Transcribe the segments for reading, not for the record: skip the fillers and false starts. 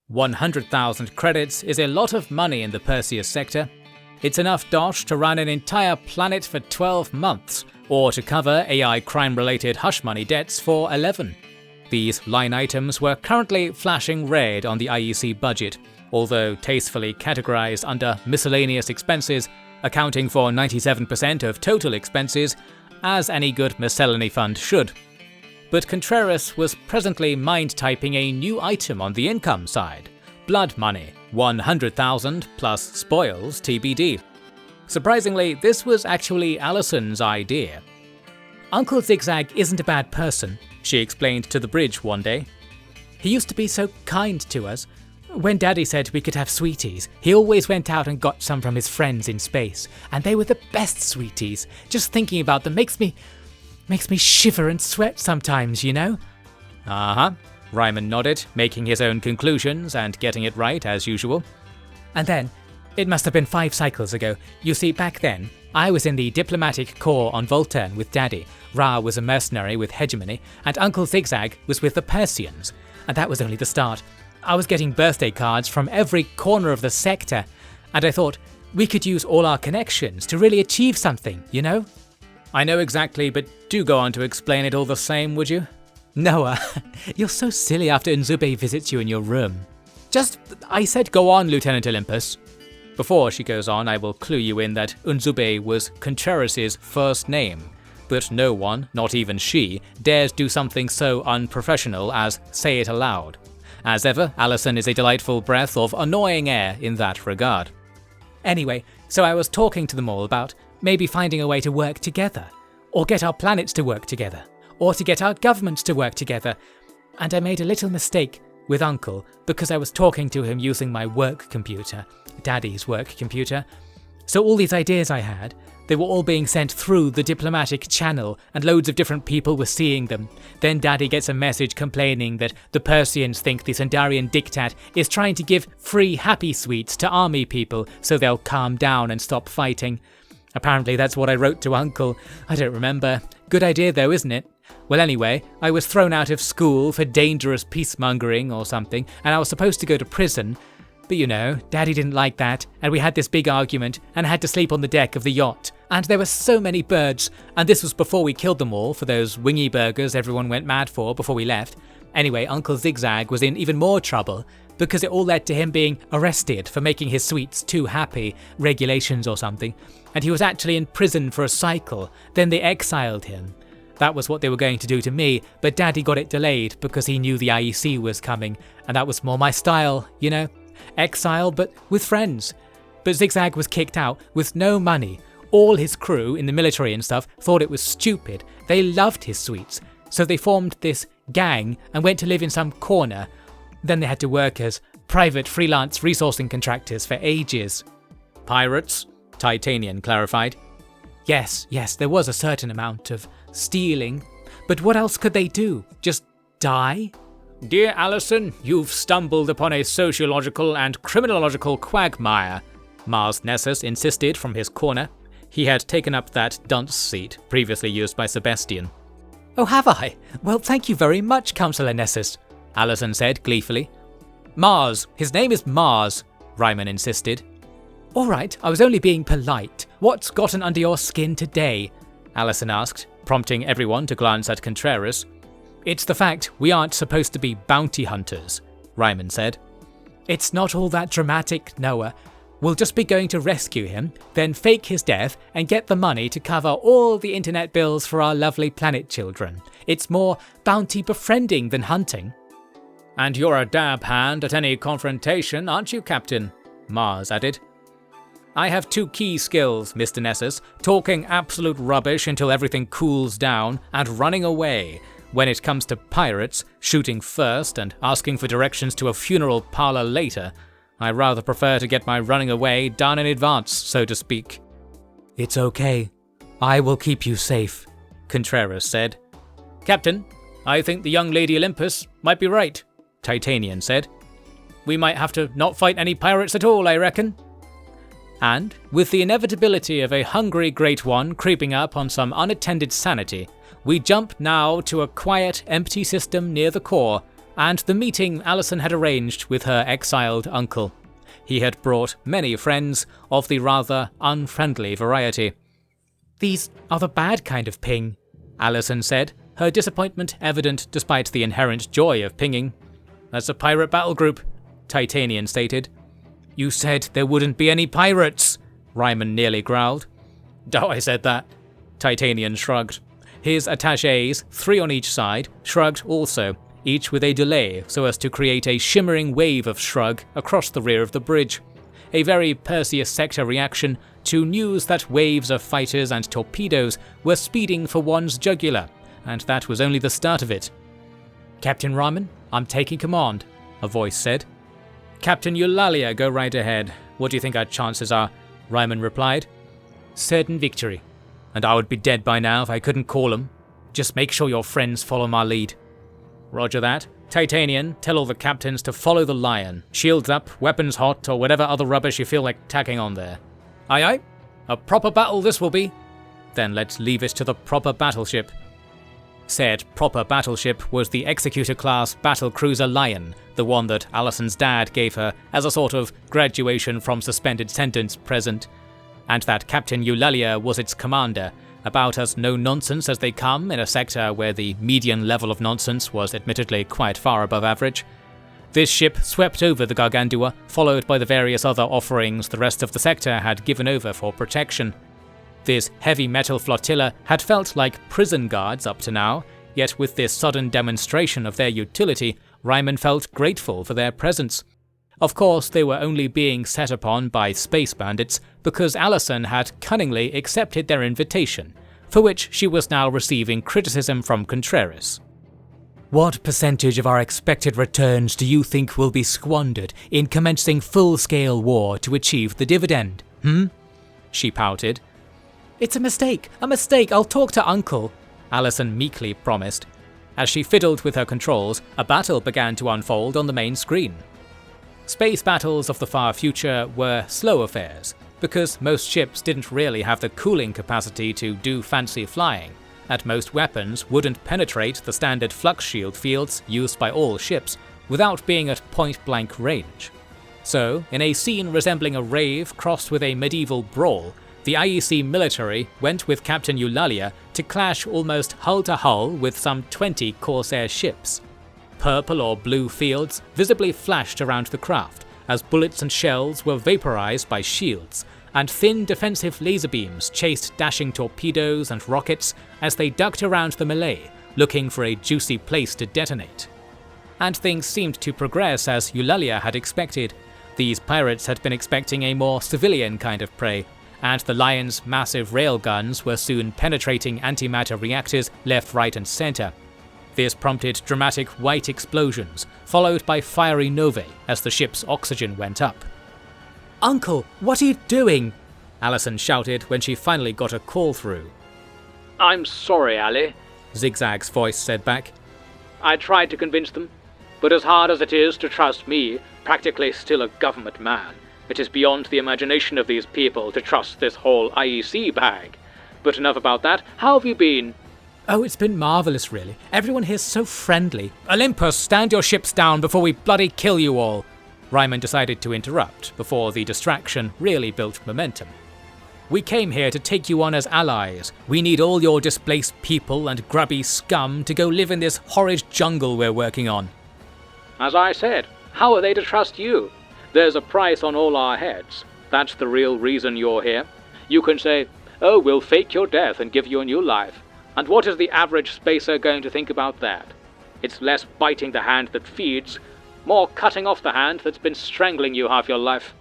100,000 credits is a lot of money in the Perseus sector. It's enough dosh to run an entire planet for 12 months, or to cover AI crime-related hush money debts for 11. These line items were currently flashing red on the IEC budget, although tastefully categorized under miscellaneous expenses, accounting for 97% of total expenses, as any good miscellany fund should. But Contreras was presently mind-typing a new item on the income side: blood money, 100,000 plus spoils TBD. Surprisingly, this was actually Allison's idea. "Uncle Zigzag isn't a bad person," she explained to the bridge one day. "He used to be so kind to us. When Daddy said we could have sweeties, he always went out and got some from his friends in space, and they were the best sweeties. Just thinking about them makes me shiver and sweat sometimes, you know?" "Uh-huh," Ryman nodded, making his own conclusions and getting it right as usual. "And then, it must have been 5 cycles ago. You see, back then, I was in the diplomatic corps on Voltern with Daddy, Ra was a mercenary with hegemony, and Uncle Zigzag was with the Persians. And that was only the start. I was getting birthday cards from every corner of the sector, and I thought, we could use all our connections to really achieve something, you know?" "I know exactly, but do go on to explain it all the same, would you?" "Noah, you're so silly after Nzube visits you in your room." I said go on, Lieutenant Olympus." Before she goes on, I will clue you in that Nzube was Contreras' first name, but no one, not even she, dares do something so unprofessional as say it aloud. As ever, Allison is a delightful breath of annoying air in that regard. "Anyway, so I was talking to them all about maybe finding a way to work together, or get our planets to work together, or to get our governments to work together, and I made a little mistake with Uncle because I was talking to him using my work computer, Daddy's work computer. So all these ideas I had, they were all being sent through the diplomatic channel, and loads of different people were seeing them. Then Daddy gets a message complaining that the Persians think the Sandarian diktat is trying to give free happy sweets to army people so they'll calm down and stop fighting. Apparently that's what I wrote to Uncle. I don't remember. Good idea though, isn't it? Well anyway, I was thrown out of school for dangerous peacemongering or something, and I was supposed to go to prison. But you know, Daddy didn't like that, and we had this big argument, and I had to sleep on the deck of the yacht. And there were so many birds, and this was before we killed them all for those wingy burgers everyone went mad for before we left. Anyway, Uncle Zigzag was in even more trouble, because it all led to him being arrested for making his sweets too happy, regulations or something, and he was actually in prison for a cycle. Then they exiled him. That was what they were going to do to me, but Daddy got it delayed because he knew the IEC was coming, and that was more my style, you know? Exile, but with friends. But Zigzag was kicked out with no money. All his crew in the military and stuff thought it was stupid. They loved his sweets, so they formed this gang and went to live in some corner. Then they had to work as private freelance resourcing contractors for ages. "Pirates?" Titanian clarified. Yes, there was a certain amount of stealing, but what else could they do? Just die? "Dear Allison, you've stumbled upon a sociological and criminological quagmire," Mars Nessus insisted from his corner. He had taken up that dunce seat previously used by Sebastian. "Oh, have I? Well, thank you very much, Councillor Nessus," Allison said gleefully. "Mars, his name is Mars," Ryman insisted. "All right, I was only being polite. What's gotten under your skin today?" Allison asked, prompting everyone to glance at Contreras. "It's the fact we aren't supposed to be bounty hunters," Ryman said. "It's not all that dramatic, Noah. We'll just be going to rescue him, then fake his death and get the money to cover all the internet bills for our lovely planet children. It's more bounty befriending than hunting." "And you're a dab hand at any confrontation, aren't you, Captain?" Mars added. "I have 2 key skills, Mr. Nessus: talking absolute rubbish until everything cools down, and running away. When it comes to pirates, shooting first and asking for directions to a funeral parlor later, I rather prefer to get my running away done in advance, so to speak." "It's okay. I will keep you safe," Contreras said. "Captain, I think the young Lady Olympus might be right," Titanian said. "We might have to not fight any pirates at all, I reckon." And, with the inevitability of a hungry Great One creeping up on some unattended sanity, we jump now to a quiet, empty system near the core, and the meeting Allison had arranged with her exiled uncle. He had brought many friends of the rather unfriendly variety. "These are the bad kind of ping," Allison said, her disappointment evident despite the inherent joy of pinging. "That's a pirate battle group," Titanian stated. "You said there wouldn't be any pirates," Ryman nearly growled. "Oh, I said that." Titanian shrugged. His attachés, 3 on each side, shrugged also, each with a delay so as to create a shimmering wave of shrug across the rear of the bridge. A very Perseus sector reaction to news that waves of fighters and torpedoes were speeding for one's jugular, and that was only the start of it. "Captain Ryman, I'm taking command," a voice said. "Captain Eulalia, go right ahead. What do you think our chances are?" Ryman replied. "Certain victory. And I would be dead by now if I couldn't call 'em. Just make sure your friends follow my lead." "Roger that. Titanian, tell all the captains to follow the Lion. Shields up, weapons hot, or whatever other rubbish you feel like tacking on there." "Aye aye. A proper battle this will be." "Then let's leave it to the proper battleship." Said proper battleship was the Executor-class battlecruiser Lion, the one that Allison's dad gave her as a sort of graduation from suspended sentence present, and that Captain Eulalia was its commander, about as no-nonsense as they come in a sector where the median level of nonsense was admittedly quite far above average. This ship swept over the Gargantua, followed by the various other offerings the rest of the sector had given over for protection. This heavy metal flotilla had felt like prison guards up to now, yet with this sudden demonstration of their utility, Ryman felt grateful for their presence. Of course, they were only being set upon by space bandits because Allison had cunningly accepted their invitation, for which she was now receiving criticism from Contreras. "What percentage of our expected returns do you think will be squandered in commencing full-scale war to achieve the dividend, She pouted. "It's a mistake, I'll talk to Uncle," Allison meekly promised. As she fiddled with her controls, a battle began to unfold on the main screen. Space battles of the far future were slow affairs, because most ships didn't really have the cooling capacity to do fancy flying, and most weapons wouldn't penetrate the standard flux shield fields used by all ships without being at point-blank range. So, in a scene resembling a rave crossed with a medieval brawl, the IEC military went with Captain Eulalia to clash almost hull to hull with some 20 Corsair ships. Purple or blue fields visibly flashed around the craft as bullets and shells were vaporized by shields, and thin defensive laser beams chased dashing torpedoes and rockets as they ducked around the melee, looking for a juicy place to detonate. And things seemed to progress as Eulalia had expected. These pirates had been expecting a more civilian kind of prey, and the Lion's massive railguns were soon penetrating antimatter reactors left, right and center. This prompted dramatic white explosions, followed by fiery novae as the ship's oxygen went up. "Uncle, what are you doing?" Allison shouted when she finally got a call through. "I'm sorry, Allie," Zigzag's voice said back. "I tried to convince them, but as hard as it is to trust me, practically still a government man, it is beyond the imagination of these people to trust this whole IEC bag. But enough about that. How have you been?" "Oh, it's been marvellous, really. Everyone here's so friendly." "Olympus, stand your ships down before we bloody kill you all!" Ryman decided to interrupt before the distraction really built momentum. "We came here to take you on as allies. We need all your displaced people and grubby scum to go live in this horrid jungle we're working on." "As I said, how are they to trust you? There's a price on all our heads. That's the real reason you're here. You can say, oh, we'll fake your death and give you a new life. And what is the average spacer going to think about that? It's less biting the hand that feeds, more cutting off the hand that's been strangling you half your life."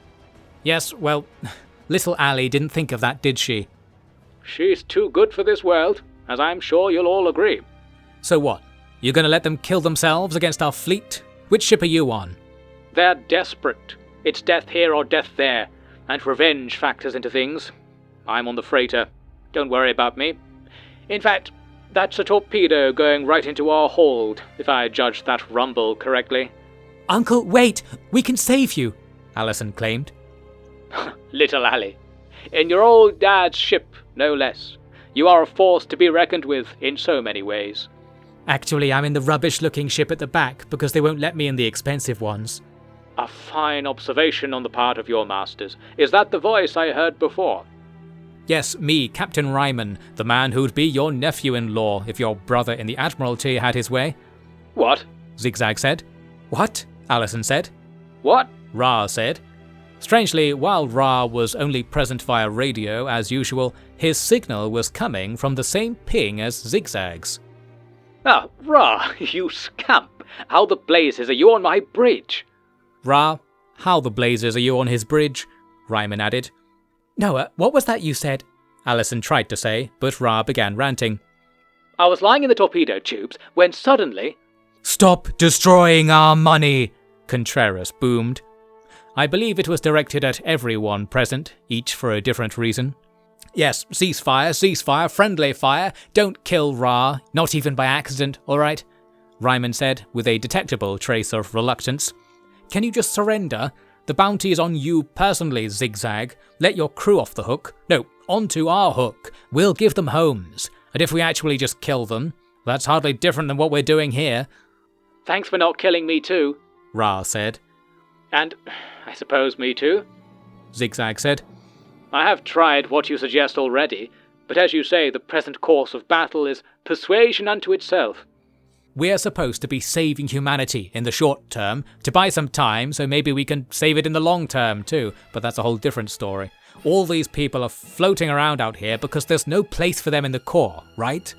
"Yes, well, little Allie didn't think of that, did she?" "She's too good for this world, as I'm sure you'll all agree." "So what? You're gonna let them kill themselves against our fleet? Which ship are you on?" "They're desperate. It's death here or death there, and revenge factors into things. I'm on the freighter. Don't worry about me. In fact, that's a torpedo going right into our hold, if I judged that rumble correctly." "Uncle, wait! We can save you!" Allison claimed. "Little Allie. In your old dad's ship, no less. You are a force to be reckoned with in so many ways. Actually, I'm in the rubbish-looking ship at the back because they won't let me in the expensive ones. A fine observation on the part of your masters. Is that the voice I heard before? Yes, me, Captain Ryman, the man who'd be your nephew-in-law if your brother in the Admiralty had his way. What? Zigzag said. What? Allison said. What? Ra said. Strangely, while Ra was only present via radio as usual, his signal was coming from the same ping as Zigzag's. Ah, Ra, you scamp! How the blazes are you on my bridge? Ra, how the blazes are you on his bridge? Ryman added. Noah, what was that you said? Allison tried to say, but Ra began ranting. I was lying in the torpedo tubes when suddenly... Stop destroying our money! Contreras boomed. I believe it was directed at everyone present, each for a different reason. Yes, ceasefire, friendly fire, don't kill Ra, not even by accident, alright? Ryman said, with a detectable trace of reluctance. Can you just surrender? The bounty is on you personally, Zigzag. Let your crew off the hook. No, onto our hook. We'll give them homes. And if we actually just kill them, that's hardly different than what we're doing here. Thanks for not killing me too, Ra said. And I suppose me too, Zigzag said. I have tried what you suggest already, but as you say, the present course of battle is persuasion unto itself. We're supposed to be saving humanity in the short term, to buy some time, so maybe we can save it in the long term too, but that's a whole different story. All these people are floating around out here because there's no place for them in the Corps, right?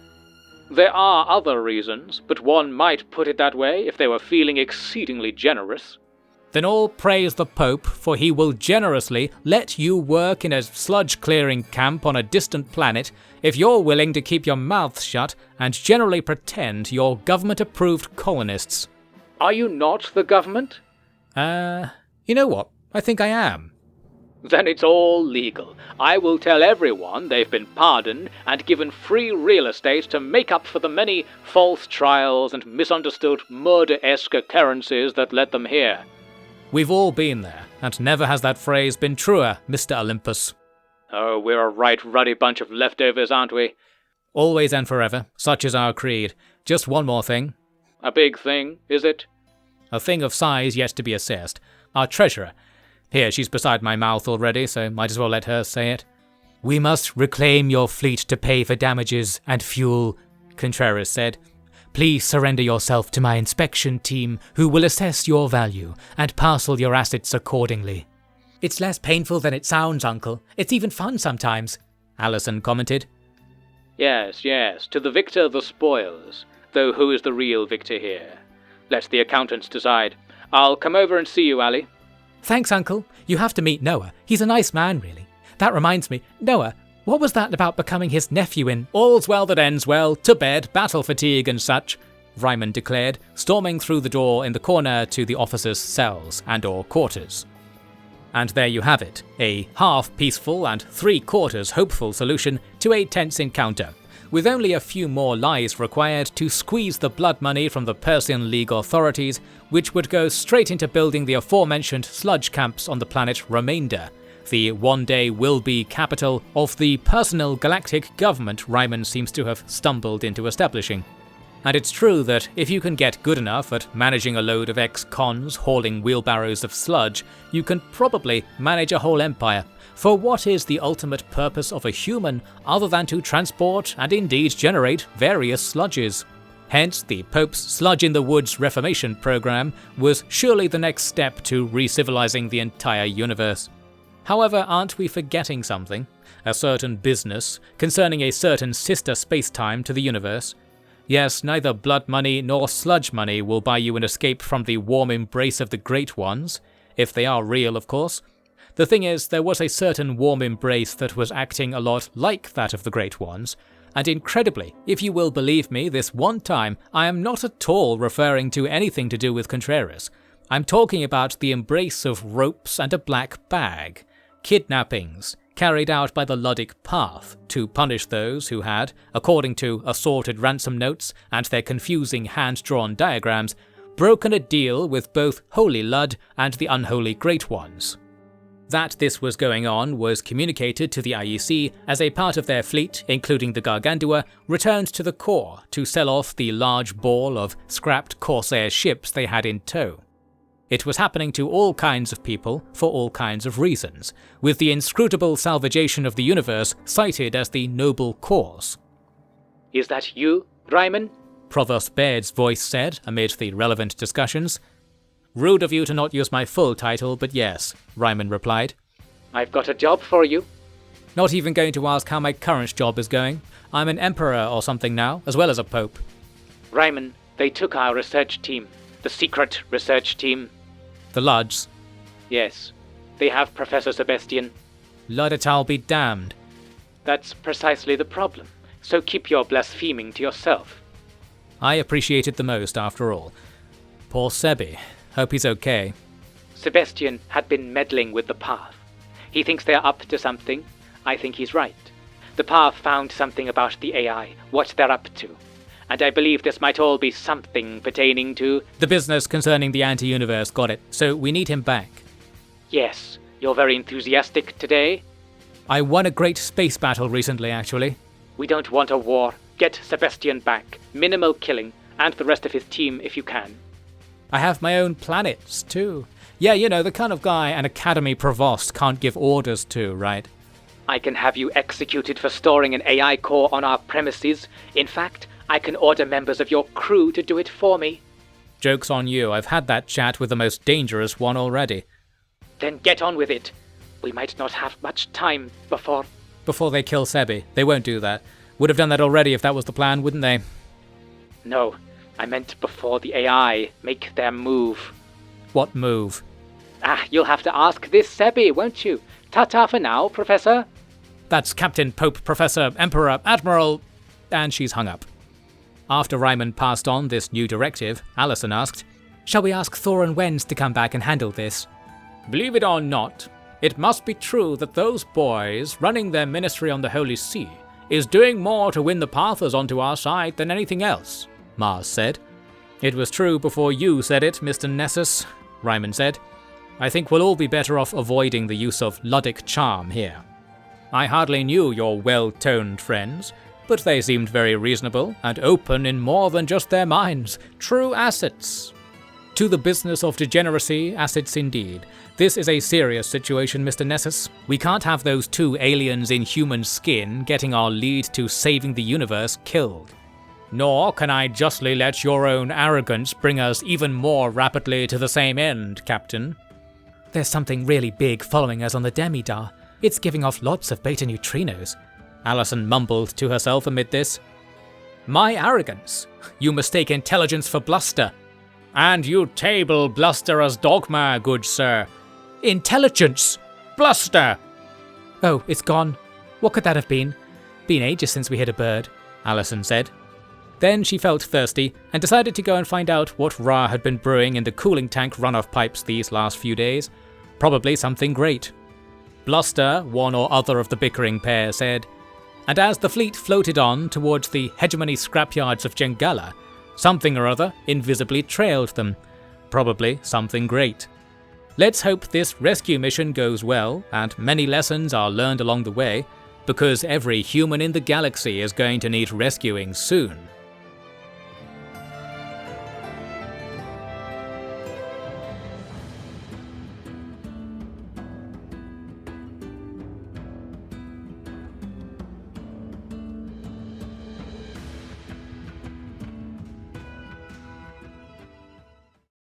There are other reasons, but one might put it that way if they were feeling exceedingly generous. Then all praise the Pope, for he will generously let you work in a sludge-clearing camp on a distant planet if you're willing to keep your mouth shut and generally pretend you're government-approved colonists. Are you not the government? You know what? I think I am. Then it's all legal. I will tell everyone they've been pardoned and given free real estate to make up for the many false trials and misunderstood murder-esque occurrences that led them here. We've all been there, and never has that phrase been truer, Mr. Olympus. Oh, we're a right ruddy bunch of leftovers, aren't we? Always and forever, such is our creed. Just one more thing. A big thing, is it? A thing of size yet to be assessed. Our treasurer. Here, she's beside my mouth already, so might as well let her say it. We must reclaim your fleet to pay for damages and fuel, Contreras said. Please surrender yourself to my inspection team, who will assess your value and parcel your assets accordingly. It's less painful than it sounds, Uncle. It's even fun sometimes, Allison commented. Yes, to the victor the spoils, though who is the real victor here? Let the accountants decide. I'll come over and see you, Allie. Thanks, Uncle. You have to meet Noah. He's a nice man, really. That reminds me, Noah, what was that about becoming his nephew in All's Well That Ends Well, to bed, battle fatigue and such? Ryman declared, storming through the door in the corner to the officers' cells and/or quarters. And there you have it, a half-peaceful and three-quarters hopeful solution to a tense encounter, with only a few more lies required to squeeze the blood money from the Persian League authorities, which would go straight into building the aforementioned sludge camps on the planet Remainder, the one-day will-be capital of the personal galactic government Ryman seems to have stumbled into establishing. And it's true that if you can get good enough at managing a load of ex-cons hauling wheelbarrows of sludge, you can probably manage a whole empire. For what is the ultimate purpose of a human other than to transport and indeed generate various sludges? Hence, the Pope's Sludge in the Woods Reformation program was surely the next step to re-civilizing the entire universe. However, aren't we forgetting something? A certain business concerning a certain sister space-time to the universe? Yes, neither blood money nor sludge money will buy you an escape from the warm embrace of the Great Ones, if they are real, of course. The thing is, there was a certain warm embrace that was acting a lot like that of the Great Ones, and incredibly, if you will believe me, this one time, I am not at all referring to anything to do with Contreras. I'm talking about the embrace of ropes and a black bag. Kidnappings, carried out by the Luddic Path to punish those who had, according to assorted ransom notes and their confusing hand-drawn diagrams, broken a deal with both Holy Lud and the unholy Great Ones. That this was going on was communicated to the IEC as a part of their fleet, including the Gargantua, returned to the core to sell off the large ball of scrapped Corsair ships they had in tow. It was happening to all kinds of people for all kinds of reasons, with the inscrutable salvagation of the universe cited as the noble cause. "Is that you, Ryman?" Provost Baird's voice said amid the relevant discussions. "Rude of you to not use my full title, but yes," Ryman replied. "I've got a job for you." "Not even going to ask how my current job is going. I'm an emperor or something now, as well as a pope." "Ryman, they took our research team. The secret research team." "The Luds?" "Yes. They have Professor Sebastian." "Ludital be damned." "That's precisely the problem. So keep your blaspheming to yourself." I appreciate it the most, after all. Poor Sebi. Hope he's okay. "Sebastian had been meddling with the Path. He thinks they're up to something. I think he's right. The Path found something about the AI, what they're up to. And I believe this might all be something pertaining to..." "The business concerning the anti-universe, got it. So we need him back." "Yes, you're very enthusiastic today." "I won a great space battle recently, actually." "We don't want a war. Get Sebastian back. Minimal killing, and the rest of his team if you can." "I have my own planets, too. Yeah, you know, the kind of guy an Academy Provost can't give orders to, right?" "I can have you executed for storing an AI core on our premises. In fact, I can order members of your crew to do it for me." "Joke's on you. I've had that chat with the most dangerous one already." "Then get on with it. We might not have much time before..." "Before they kill Sebi. They won't do that. Would have done that already if that was the plan, wouldn't they?" "No, I meant before the AI make their move." "What move?" You'll have to ask this Sebi, won't you? Ta-ta for now, Professor." "That's Captain, Pope, Professor, Emperor, Admiral..." And she's hung up. After Ryman passed on this new directive, Allison asked, "Shall we ask Thor and Wens to come back and handle this?" "Believe it or not, it must be true that those boys running their ministry on the Holy See is doing more to win the Pathers onto our side than anything else," Mars said. "It was true before you said it, Mr. Nessus," Ryman said. "I think we'll all be better off avoiding the use of Ludic charm here. I hardly knew your well-toned friends, but they seemed very reasonable and open in more than just their minds. True assets." "To the business of degeneracy, assets indeed. This is a serious situation, Mr. Nessus. We can't have those two aliens in human skin getting our lead to saving the universe killed. Nor can I justly let your own arrogance bring us even more rapidly to the same end, Captain." "There's something really big following us on the Demidar. It's giving off lots of beta neutrinos," Allison mumbled to herself amid this. "My arrogance? You mistake intelligence for bluster." "And you table bluster as dogma, good sir." "Intelligence! Bluster!" "Oh, it's gone. What could that have been? Been ages since we hit a bird," Allison said. Then she felt thirsty and decided to go and find out what Ra had been brewing in the cooling tank runoff pipes these last few days. Probably something great. "Bluster," one or other of the bickering pair said. And as the fleet floated on towards the hegemony scrapyards of Jengala, something or other invisibly trailed them. Probably something great. Let's hope this rescue mission goes well, and many lessons are learned along the way, because every human in the galaxy is going to need rescuing soon.